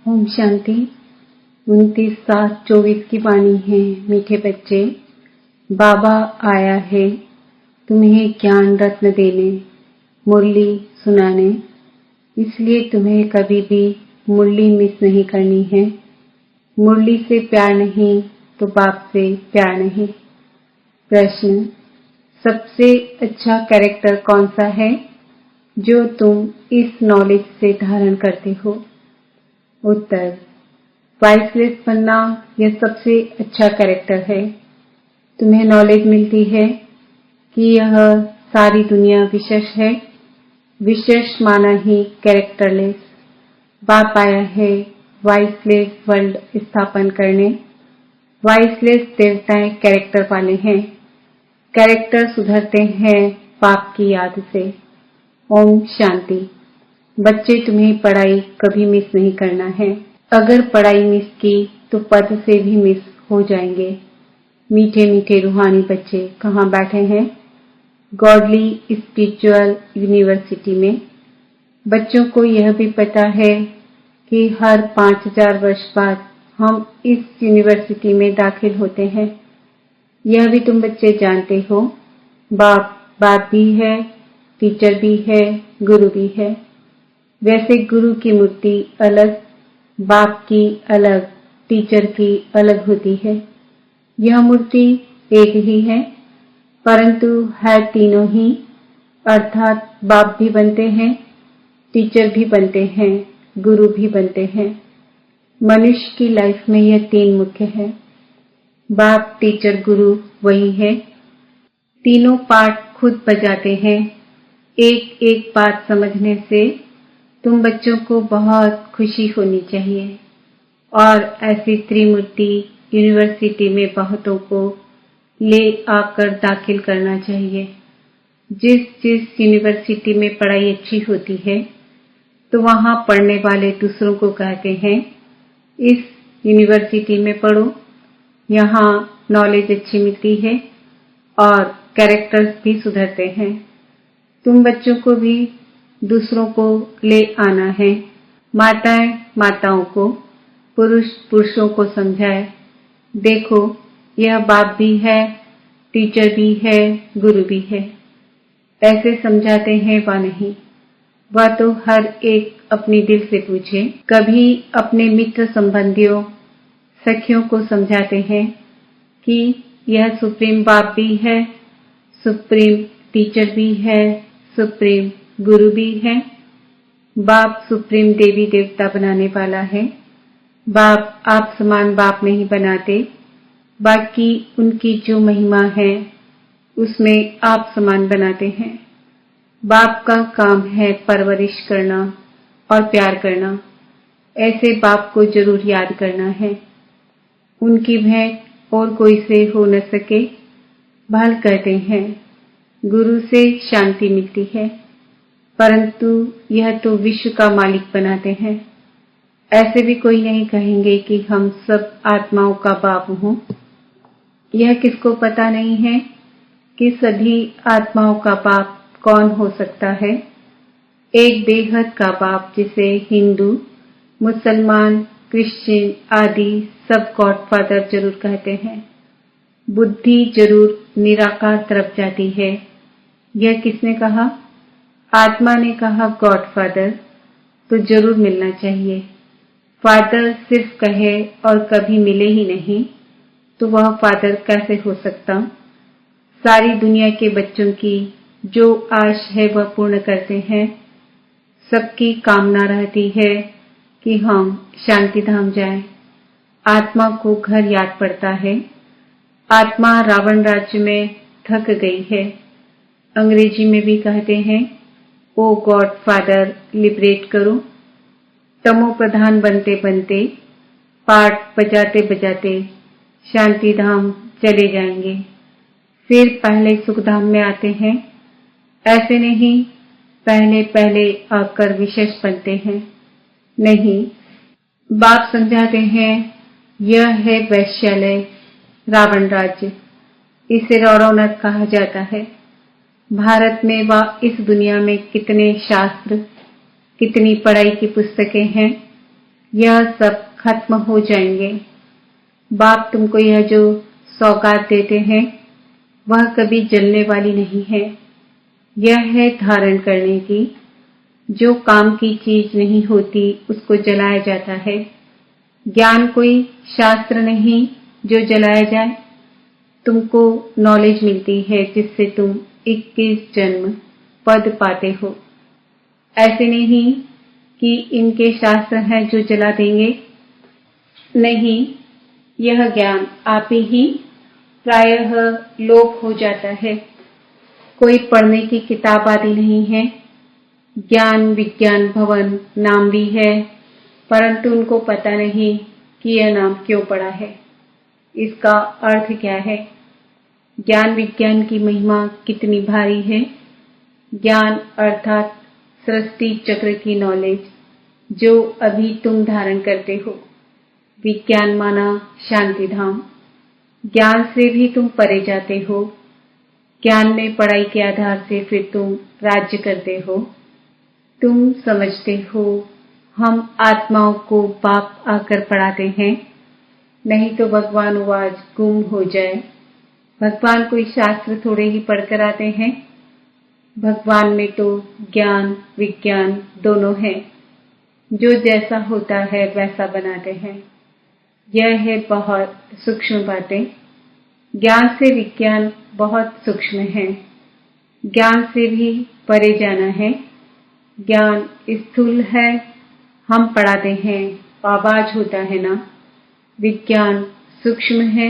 ओम शांति। 29/7/24 की वाणी है। मीठे बच्चे, बाबा आया है तुम्हें ज्ञान रत्न देने, मुरली सुनाने। इसलिए तुम्हें कभी भी मुरली मिस नहीं करनी है। मुरली से प्यार नहीं तो बाप से प्यार नहीं। प्रश्न: सबसे अच्छा कैरेक्टर कौन सा है जो तुम इस नॉलेज से धारण करते हो? उत्तर: प्राइसलेस बनना यह सबसे अच्छा कैरेक्टर है। तुम्हें नॉलेज मिलती है कि यह सारी दुनिया विशेष है। विशेष माना ही कैरेक्टरलेस। बाप आया है वाइसलेस वर्ल्ड स्थापन करने। वाइसलेस देवताएं कैरेक्टर वाले हैं। कैरेक्टर सुधरते हैं पाप की याद से। ओम शांति। बच्चे, तुम्हें पढ़ाई कभी मिस नहीं करना है। अगर पढ़ाई मिस की तो पद से भी मिस हो जाएंगे। मीठे मीठे रूहानी बच्चे कहाँ बैठे हैं? गॉडली स्पिरिचुअल यूनिवर्सिटी में। बच्चों को यह भी पता है कि हर 5000 वर्ष बाद हम इस यूनिवर्सिटी में दाखिल होते हैं। यह भी तुम बच्चे जानते हो। बाप भी है, टीचर भी है, गुरु भी है। वैसे गुरु की मूर्ति अलग, बाप की अलग, टीचर की अलग होती है। यह मूर्ति एक ही है, परंतु है तीनों ही, अर्थात बाप भी बनते हैं, टीचर भी बनते हैं, गुरु भी बनते हैं। मनुष्य की लाइफ में यह 3 मुख्य है। बाप, टीचर, गुरु वही है। तीनों पार्ट खुद बजाते हैं। एक एक बात समझने से तुम बच्चों को बहुत खुशी होनी चाहिए। और ऐसी त्रिमूर्ति यूनिवर्सिटी में बहुतों को ले आकर दाखिल करना चाहिए। जिस यूनिवर्सिटी में पढ़ाई अच्छी होती है तो वहां पढ़ने वाले दूसरों को कहते हैं इस यूनिवर्सिटी में पढ़ो, यहाँ नॉलेज अच्छी मिलती है और कैरेक्टर्स भी सुधरते हैं। तुम बच्चों को भी दूसरों को ले आना है। माताएं माताओं को, पुरुष पुरुषों को समझाए। देखो, यह बाप भी है, टीचर भी है, गुरु भी है। ऐसे समझाते हैं व नहीं? वह तो हर एक अपने दिल से पूछे। कभी अपने मित्र संबंधियों, सखियों को समझाते हैं कि यह सुप्रीम बाप भी है, सुप्रीम टीचर भी है, सुप्रीम गुरु भी है। बाप सुप्रीम देवी देवता बनाने वाला है। बाप आप समान बाप नहीं बनाते, बाकी उनकी जो महिमा है उसमें आप समान बनाते हैं। बाप का काम है परवरिश करना और प्यार करना। ऐसे बाप को जरूर याद करना है। उनकी भेंट और कोई से हो न सके। भल कहते हैं गुरु से शांति मिलती है, परंतु यह तो विश्व का मालिक बनाते हैं। ऐसे भी कोई नहीं कहेंगे कि हम सब आत्माओं का बाप हूँ। यह किसको पता नहीं है कि सभी आत्माओं का बाप कौन हो सकता है। एक बेहद का बाप जिसे हिंदू, मुसलमान, क्रिश्चियन आदि सब गॉडफादर जरूर कहते हैं। बुद्धि जरूर निराकार तरफ जाती है। यह किसने कहा? आत्मा ने कहा गॉडफादर तो जरूर मिलना चाहिए। फादर सिर्फ कहे और कभी मिले ही नहीं तो वह फादर कैसे हो सकता? सारी दुनिया के बच्चों की जो आश है वह पूर्ण करते हैं। सबकी कामना रहती है कि हम शांति धाम जाएं। आत्मा को घर याद पड़ता है। आत्मा रावण राज्य में थक गई है। अंग्रेजी में भी कहते हैं ओ गॉड फादर लिबरेट करो। तमो प्रधान बनते बनते, पाठ बजाते बजाते शांति धाम चले जाएंगे। फिर पहले सुखधाम में आते हैं। ऐसे नहीं पहले पहले आकर विशेष बनते हैं। नहीं, बाप समझाते हैं यह है वैश्यालय, रावण राज्य। इसे रौरौनक कहा जाता है। भारत में व इस दुनिया में कितने शास्त्र, कितनी पढ़ाई की पुस्तकें हैं, यह सब खत्म हो जाएंगे। बाप तुमको यह जो सौगात देते हैं वह कभी जलने वाली नहीं है। यह है धारण करने की। जो काम की चीज नहीं होती उसको जलाया जाता है। ज्ञान कोई शास्त्र नहीं जो जलाया जाए। तुमको नॉलेज मिलती है जिससे तुम 21 जन्म पद पाते हो। ऐसे नहीं कि इनके शास्त्र हैं जो जला देंगे। नहीं, यह ज्ञान आप ही प्रायः लोप हो जाता है। कोई पढ़ने की किताब आदि नहीं है। ज्ञान विज्ञान भवन नाम भी है, परंतु उनको पता नहीं कि यह नाम क्यों पड़ा है, इसका अर्थ क्या है। ज्ञान विज्ञान की महिमा कितनी भारी है। ज्ञान अर्थात सृष्टि चक्र की नॉलेज जो अभी तुम धारण करते हो। विज्ञान माना शांति धाम। ज्ञान से भी तुम परे जाते हो। ज्ञान में पढ़ाई के आधार से फिर तुम राज्य करते हो। तुम समझते हो हम आत्माओं को बाप आकर पढ़ाते हैं, नहीं तो भगवान आवाज गुम हो जाए। भगवान कोई शास्त्र थोड़े ही पढ़कर आते हैं। भगवान में तो ज्ञान विज्ञान दोनों है। जो जैसा होता है वैसा बनाते हैं। यह है बहुत सूक्ष्म बातें। ज्ञान से विज्ञान बहुत सूक्ष्म है। ज्ञान से भी परे जाना है। ज्ञान स्थूल है, हम पढ़ाते हैं, आवाज होता है ना। विज्ञान सूक्ष्म है,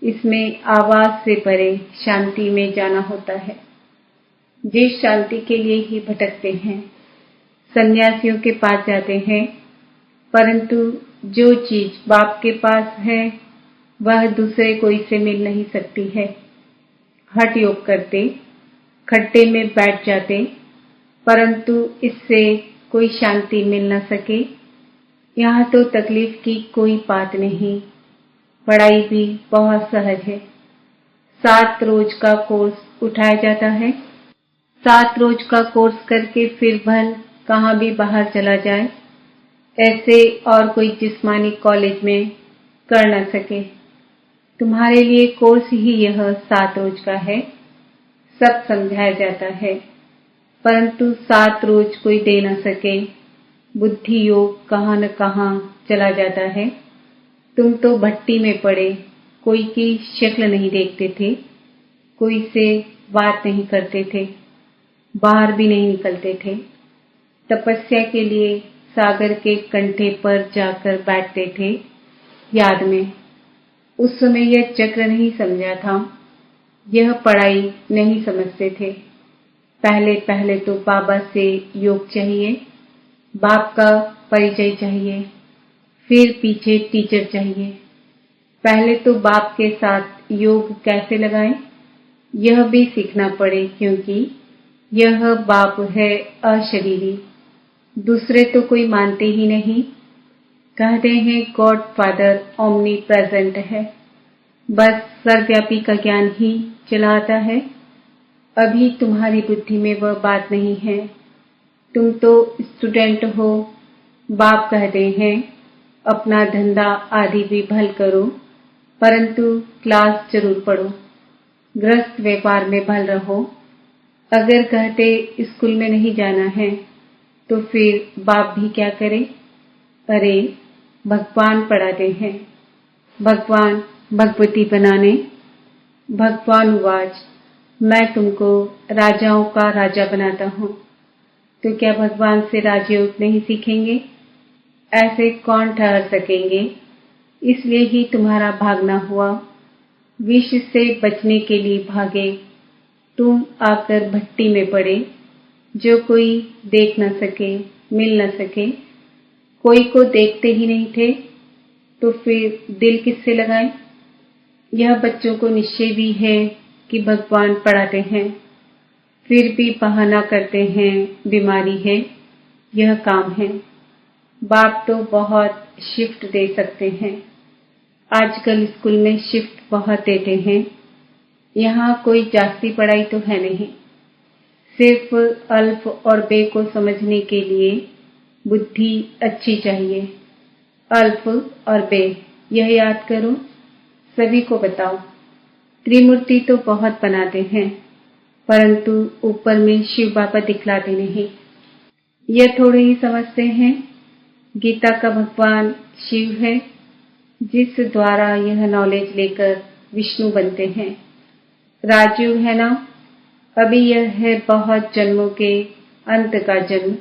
इसमें आवाज से परे शांति में जाना होता है। जिस शांति के लिए ही भटकते हैं, सन्यासियों के पास जाते हैं, परंतु जो चीज बाप के पास है वह दूसरे कोई से मिल नहीं सकती है। हठ योग करते, खड्डे में बैठ जाते, परंतु इससे कोई शांति मिल न सके। यहाँ तो तकलीफ की कोई बात नहीं। पढ़ाई भी बहुत सहज है। 7 रोज का कोर्स उठाया जाता है। 7 रोज का कोर्स करके फिर भन कहाँ भी बाहर चला जाए, ऐसे और कोई जिस्मानी कॉलेज में कर न सके। तुम्हारे लिए कोर्स ही यह 7 रोज का है। सब समझाया जाता है, परंतु 7 रोज कोई दे न सके। बुद्धि योग कहाँ न कहाँ चला जाता है। तुम तो भट्टी में पड़े, कोई की शक्ल नहीं देखते थे, कोई से बात नहीं करते थे, बाहर भी नहीं निकलते थे। तपस्या के लिए सागर के कंठे पर जाकर बैठते थे। याद में उस समय यह चक्र नहीं समझा था, यह पढ़ाई नहीं समझते थे। पहले पहले तो बाबा से योग चाहिए, बाप का परिचय चाहिए, फिर पीछे टीचर चाहिए। पहले तो बाप के साथ योग कैसे लगाएं, यह भी सीखना पड़े, क्योंकि यह बाप है अशरीरी। दूसरे तो कोई मानते ही नहीं। कहते हैं गॉड फादर ओमनी प्रेजेंट है, बस सर्वव्यापी का ज्ञान ही चला आता है। अभी तुम्हारी बुद्धि में वह बात नहीं है। तुम तो स्टूडेंट हो। बाप कहते हैं अपना धंधा आदि भी भल करो, परंतु क्लास जरूर पढ़ो, गृहस्थ व्यापार में भल रहो। अगर कहते स्कूल में नहीं जाना है तो फिर बाप भी क्या करे। अरे भगवान पढ़ाते हैं, भगवान भगवती बनाने। भगवान वाच मैं तुमको राजाओं का राजा बनाता हूँ, तो क्या भगवान से राजयोग नहीं सीखेंगे? ऐसे कौन ठहर सकेंगे? इसलिए ही तुम्हारा भागना हुआ। विष से बचने के लिए भागे, तुम आकर भट्टी में पड़े। जो कोई देख न सके, मिल न सके, कोई को देखते ही नहीं थे, तो फिर दिल किससे लगाएं? यह बच्चों को निश्चय भी है कि भगवान पढ़ाते हैं, फिर भी बहाना करते हैं बीमारी है, यह काम है। बाप तो बहुत शिफ्ट दे सकते हैं। आजकल स्कूल में शिफ्ट बहुत देते हैं। यहाँ कोई जास्ती पढ़ाई तो है नहीं। सिर्फ अल्फ और बे को समझने के लिए बुद्धि अच्छी चाहिए। अल्फ और बे, यह याद करो, सभी को बताओ। त्रिमूर्ति तो बहुत बनाते हैं, परंतु ऊपर में शिव बाबा दिखलाते नहीं। यह थोड़े ही समझते हैं। गीता का भगवान शिव है, जिस द्वारा यह नॉलेज लेकर विष्णु बनते हैं। राजयोग है ना, अभी यह है बहुत जन्मों के अंत का जन्म।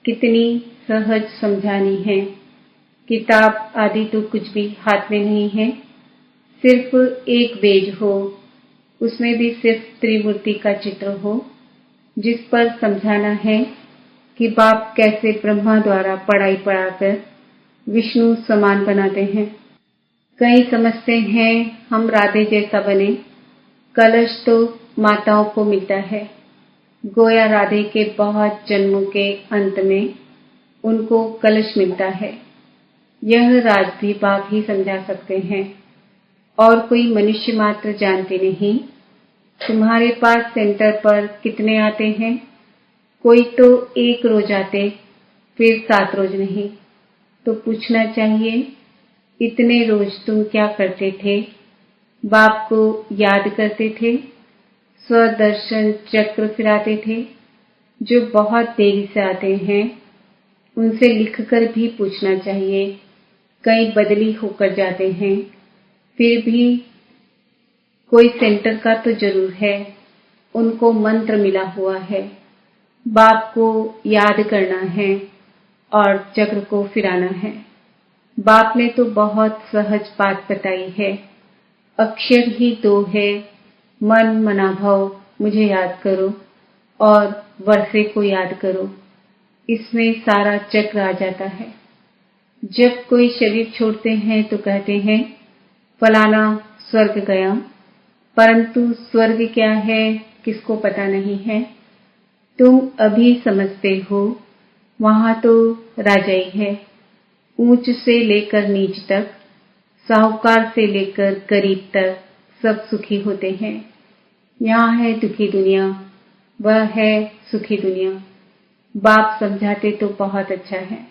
कितनी सहज समझानी है। किताब आदि तो कुछ भी हाथ में नहीं है, सिर्फ एक पेज हो, उसमें भी सिर्फ त्रिमूर्ति का चित्र हो, जिस पर समझाना है कि बाप कैसे ब्रह्मा द्वारा पढ़ाई पढ़ाकर विष्णु समान बनाते हैं। कई समझते हैं हम राधे जैसा बने। कलश तो माताओं को मिलता है, गोया राधे के बहुत जन्मों के अंत में उनको कलश मिलता है। यह राज भी बाप ही समझा सकते हैं, और कोई मनुष्य मात्र जानते नहीं। तुम्हारे पास सेंटर पर कितने आते हैं? कोई तो 1 रोज आते, फिर 7 रोज नहीं। तो पूछना चाहिए, इतने रोज तुम क्या करते थे? बाप को याद करते थे, स्वदर्शन चक्र फिराते थे। जो बहुत देरी से आते हैं, उनसे लिखकर भी पूछना चाहिए। कहीं बदली होकर जाते हैं, फिर भी कोई सेंटर का तो जरूर है, उनको मंत्र मिला हुआ है। बाप को याद करना है और चक्र को फिराना है। बाप ने तो बहुत सहज बात बताई है। अक्षर ही 2 है, मन मना भव, मुझे याद करो और वर्षे को याद करो। इसमें सारा चक्र आ जाता है। जब कोई शरीर छोड़ते हैं तो कहते हैं फलाना स्वर्ग गया, परंतु स्वर्ग क्या है किसको पता नहीं है। तुम अभी समझते हो, वहां तो राजाई है। ऊंच से लेकर नीच तक, साहूकार से लेकर गरीब तक सब सुखी होते हैं। यहाँ है दुखी दुनिया, वह है सुखी दुनिया। बाप समझाते तो बहुत अच्छा है।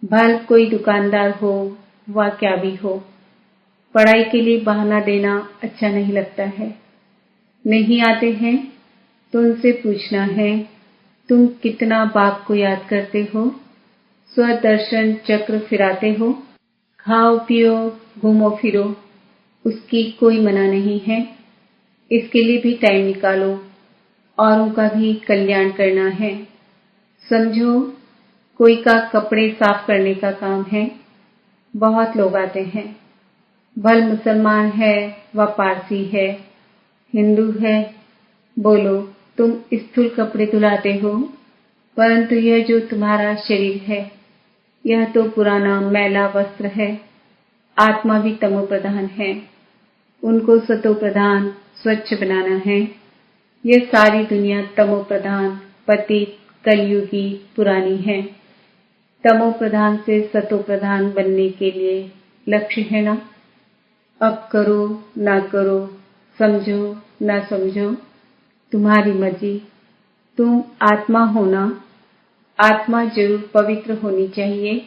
भल कोई दुकानदार हो व क्या भी हो, पढ़ाई के लिए बहाना देना अच्छा नहीं लगता है। नहीं आते हैं तो उनसे पूछना है, तुम कितना बाप को याद करते हो? स्वदर्शन चक्र फिराते हो? खाओ पियो घूमो फिरो, उसकी कोई मना नहीं है। इसके लिए भी टाइम निकालो, औरों का भी कल्याण करना है। समझो, कोई का कपड़े साफ करने का काम है। बहुत लोग आते हैं, भल मुसलमान है व पारसी है, हिंदू है। बोलो, तुम स्थूल कपड़े धुलाते हो, परंतु यह जो तुम्हारा शरीर है, यह तो पुराना मैला वस्त्र है। आत्मा भी तमो प्रधान है, उनको सतो प्रधान स्वच्छ बनाना है। यह सारी दुनिया तमो प्रधान पतित कलयुगी पुरानी है। तमो प्रधान से सतो प्रधान बनने के लिए लक्ष्य है ना। अब करो ना करो, समझो ना समझो, तुम्हारी मर्जी। तुम आत्मा हो ना, आत्मा जरूर पवित्र होनी चाहिए।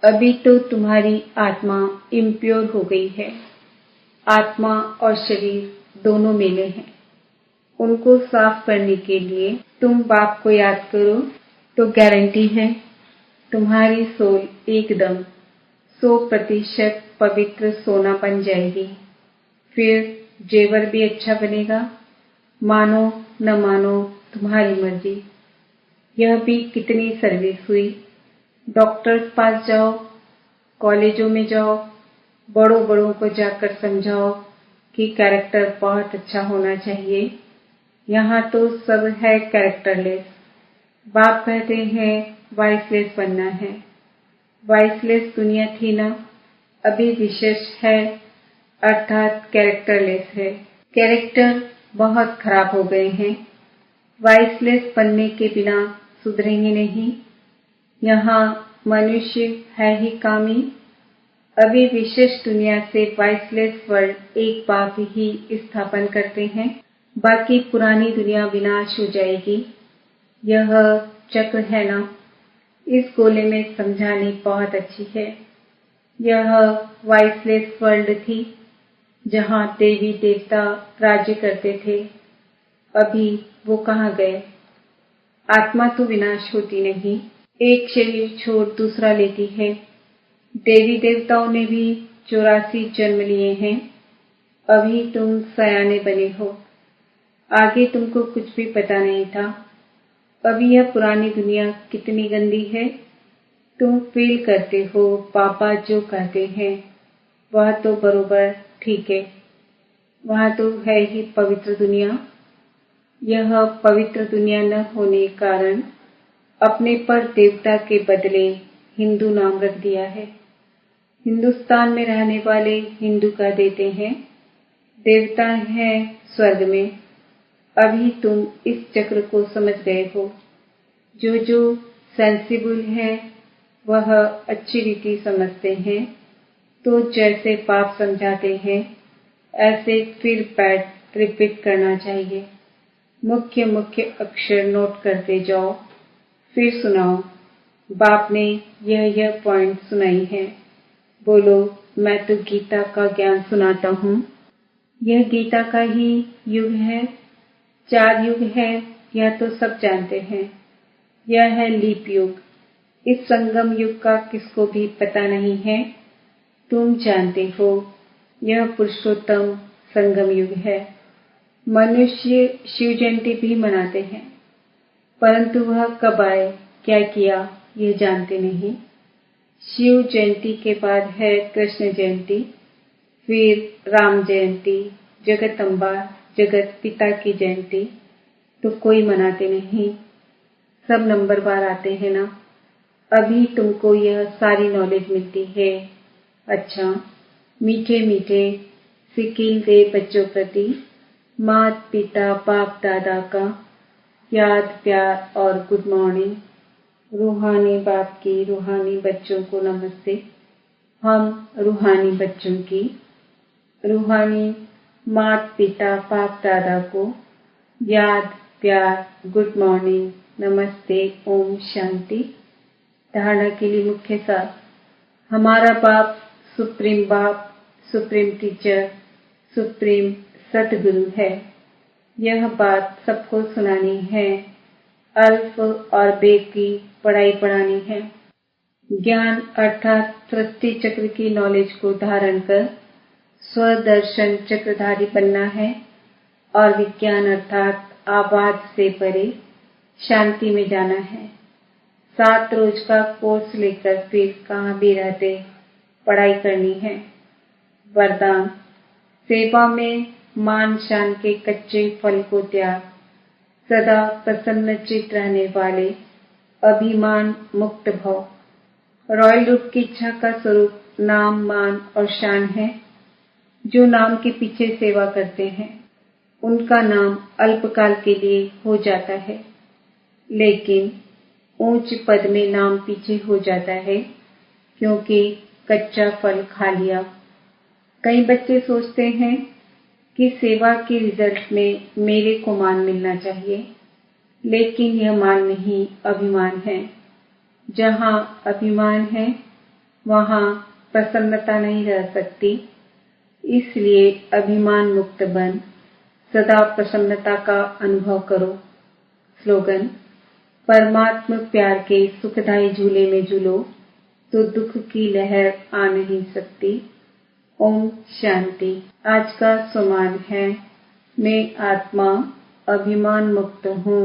अभी तो तुम्हारी आत्मा इम्प्योर हो गई है। आत्मा और शरीर दोनों मेले हैं। उनको साफ करने के लिए तुम बाप को याद करो तो गारंटी है तुम्हारी सोल एकदम 100% पवित्र सोना बन जाएगी। फिर जेवर भी अच्छा बनेगा। मानो न मानो तुम्हारी मर्जी। यह भी कितनी सर्विस हुई। डॉक्टर्स पास जाओ, कॉलेजों में जाओ, बड़ों बड़ों को जाकर समझाओ कि कैरेक्टर बहुत अच्छा होना चाहिए। यहाँ तो सब है कैरेक्टरलेस। बाप कहते हैं वाइसलेस बनना है। वाइसलेस दुनिया थी ना, अभी विशेष है, अर्थात कैरेक्टरलेस है। कैरेक्टर बहुत खराब हो गए हैं। वाइसलेस बनने के बिना सुधरेंगे नहीं। यहाँ मनुष्य है ही कामी। अभी विशेष दुनिया से वाइसलेस वर्ल्ड एक बाप ही स्थापन करते हैं, बाकी पुरानी दुनिया विनाश हो जाएगी। यह चक्र है ना, इस गोले में समझानी बहुत अच्छी है। यह वॉइसलेस वर्ल्ड थी जहाँ देवी देवता राज्य करते थे। अभी वो कहाँ गए? आत्मा तो विनाश होती नहीं, एक शरीर छोड़ दूसरा लेती है। देवी देवताओं ने भी 84 जन्म लिए हैं। अभी तुम सयाने बने हो, आगे तुमको कुछ भी पता नहीं था। अभी यह पुरानी दुनिया कितनी गंदी है। तुम फील करते हो पापा जो कहते हैं वह तो बरोबर ठीक है। वहाँ तो है ही पवित्र दुनिया। यह पवित्र दुनिया न होने के कारण अपने पर देवता के बदले हिंदू नाम रख दिया है। हिंदुस्तान में रहने वाले हिंदू कह देते हैं, देवता है स्वर्ग में। अभी तुम इस चक्र को समझ गए हो। जो जो सेंसिबल है वह अच्छी रीति समझते हैं, तो जैसे पाप समझाते हैं ऐसे फिर बैठ रिपीट करना चाहिए। मुख्य मुख्य अक्षर नोट करते जाओ, फिर सुनाओ। बाप ने यह पॉइंट सुनाई है। बोलो, मैं तो गीता का ज्ञान सुनाता हूँ। यह गीता का ही युग है। 4 युग है, यह तो सब जानते हैं। यह है लीप युग। इस संगम युग का किसको भी पता नहीं है। तुम जानते हो, यह पुरुषोत्तम संगम युग है। मनुष्य शिव जयंती भी मनाते हैं, परंतु वह कब आए, क्या किया, यह जानते नहीं। शिव जयंती के बाद है कृष्ण जयंती, फिर राम जयंती, जगदम्बा जगत पिता की जयंती तो कोई मनाते नहीं। सब नंबरवार आते हैं ना। अभी तुमको यह सारी नॉलेज मिलती है। अच्छा, मीठे मीठे सिक्किम के बच्चों प्रति माता पिता बाप दादा का याद प्यार और गुड मॉर्निंग। रूहानी बाप की रूहानी बच्चों को नमस्ते। हम रूहानी बच्चों की रूहानी माता पिता बाप दादा को याद प्यार गुड मॉर्निंग नमस्ते ओम शांति। धारणा के लिए मुख्य सार। हमारा बाप, सुप्रीम टीचर, सुप्रीम सतगुरु है। यह बात सबको सुनानी है। अल्फ और बेग की पढ़ाई पढ़ानी है। ज्ञान अर्थात सृष्टि चक्र की नॉलेज को धारण कर स्वदर्शन चक्रधारी बनना है और विज्ञान अर्थात आवाज से परे शांति में जाना है। 7 रोज का कोर्स लेकर फिर कहाँ भी रहते पढ़ाई करनी है। वरदान, सेवा में मान शान के कच्चे फल को त्याग, सदा प्रसन्न चित्त रहने वाले अभिमान मुक्त भव। रॉयल रूप की इच्छा का स्वरूप नाम मान और शान है। जो नाम के पीछे सेवा करते हैं उनका नाम अल्पकाल के लिए हो जाता है, लेकिन ऊंच पद में नाम पीछे हो जाता है क्योंकि कच्चा फल खा लिया। कई बच्चे सोचते हैं कि सेवा के रिजल्ट में मेरे को मान मिलना चाहिए, लेकिन यह मान नहीं, अभिमान है। जहाँ अभिमान है वहाँ प्रसन्नता नहीं रह सकती। इसलिए अभिमान मुक्त बन सदा प्रसन्नता का अनुभव करो। स्लोगन, परमात्मा प्यार के सुखदायी झूले में झूलो तो दुख की लहर आ नहीं सकती। ओम शांति। आज का सुमान है, मैं आत्मा अभिमान मुक्त हूँ।